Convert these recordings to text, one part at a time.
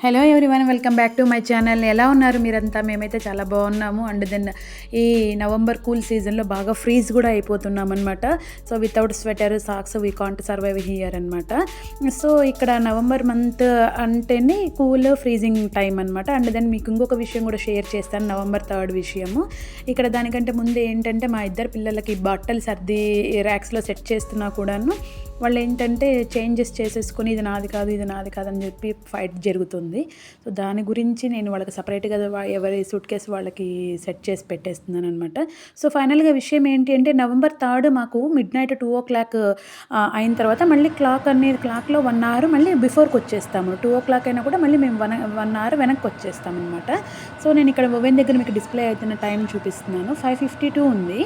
Hello everyone, welcome back to my channel. ఎలా ఉన్నారు మీరంతా? మేమైతే చాలా బాగున్నాము. అండ్ దెన్ ఈ నవంబర్ కూల్ సీజన్లో బాగా ఫ్రీజ్ కూడా అయిపోతున్నాం అనమాట. So without sweater socks we can't survive here అనమాట. సో ఇక్కడ నవంబర్ మంత్ అంటేనే కూల్ ఫ్రీజింగ్ టైం అనమాట. అండ్ దెన్ మీకు ఇంకొక విషయం కూడా షేర్ చేస్తాను, నవంబర్ 3 విషయము. ఇక్కడ దానికంటే ముందు ఏంటంటే మా ఇద్దరు పిల్లలకి బట్టలు సర్ది ర్యాక్స్లో సెట్ చేస్తున్నా కూడాను వాళ్ళు ఏంటంటే చేంజెస్ చేసేసుకొని ఇది నాది కాదు ఇది నాది కాదని చెప్పి ఫైట్ జరుగుతుంది. సో దాని గురించి నేను వాళ్ళకి సపరేట్గా ఎవరి సూట్ కేసు వాళ్ళకి సెట్ చేసి పెట్టేస్తున్నాను అనమాట. సో ఫైనల్గా విషయం ఏంటి అంటే నవంబర్ 3 మాకు మిడ్నైట్ 2:00 అయిన తర్వాత మళ్ళీ క్లాక్లో 1 అవర్ మళ్ళీ బిఫోర్కి వచ్చేస్తాము. 2:00 అయినా కూడా మళ్ళీ మేము 1 అవర్ వెనక్కి వచ్చేస్తాం అనమాట. సో నేను ఇక్కడ ఓవెన్ దగ్గర మీకు డిస్ప్లే అవుతున్న టైం చూపిస్తున్నాను. 5:52 ఉంది.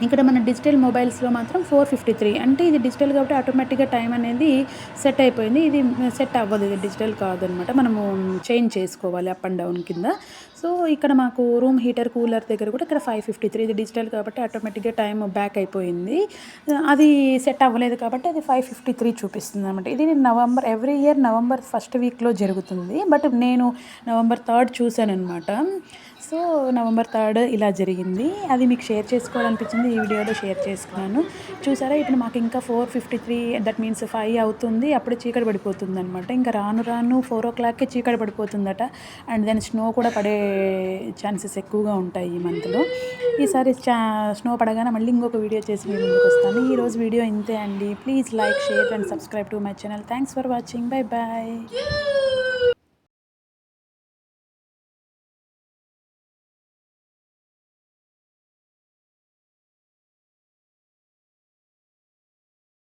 ఇక్కడ మన డిజిటల్ మొబైల్స్లో మాత్రం 4:53. అంటే ఇది డిజిటల్ కాబట్టి ఆటోమేటిక్గా టైం అనేది సెట్ అయిపోయింది. ఇది సెట్ అవ్వదు, ఇది డిజిటల్ కాదనమాట. మనము చేంజ్ చేసుకోవాలి అప్ అండ్ డౌన్ కింద. సో ఇక్కడ మాకు రూమ్ హీటర్ కూలర్ దగ్గర కూడా ఇక్కడ 5:53. ఇది డిజిటల్ కాబట్టి ఆటోమేటిక్గా టైం బ్యాక్ అయిపోయింది. అది సెట్ అవ్వలేదు కాబట్టి అది 5:53 చూపిస్తుంది అనమాట. ఇది ఎవ్రీ ఇయర్ నవంబర్ ఫస్ట్ వీక్లో జరుగుతుంది. బట్ నేను నవంబర్ 3 చూశాను అనమాట. సో నవంబర్ 3 ఇలా జరిగింది. అది మీకు షేర్ చేసుకోవాలనిపించింది, ఈ వీడియోలో షేర్ చేసుకున్నాను. చూసారా, ఇప్పుడు మాకు ఇంకా 4:53, దట్ మీన్స్ 5 అవుతుంది. అప్పుడు చీకటి పడిపోతుంది అనమాట. ఇంకా రాను 4:00కే చీకటి పడిపోతుందట. అండ్ దెన్ స్నో కూడా పడే ఛాన్సెస్ ఎక్కువగా ఉంటాయి ఈ మంత్లో. ఈసారి స్నో పడగానే మళ్ళీ ఇంకొక వీడియో చేసి మీ ముందుకు వస్తాను. ఈరోజు వీడియో ఇంతే అండి. Please like, share and subscribe to my channel. Thanks for watching. Bye bye.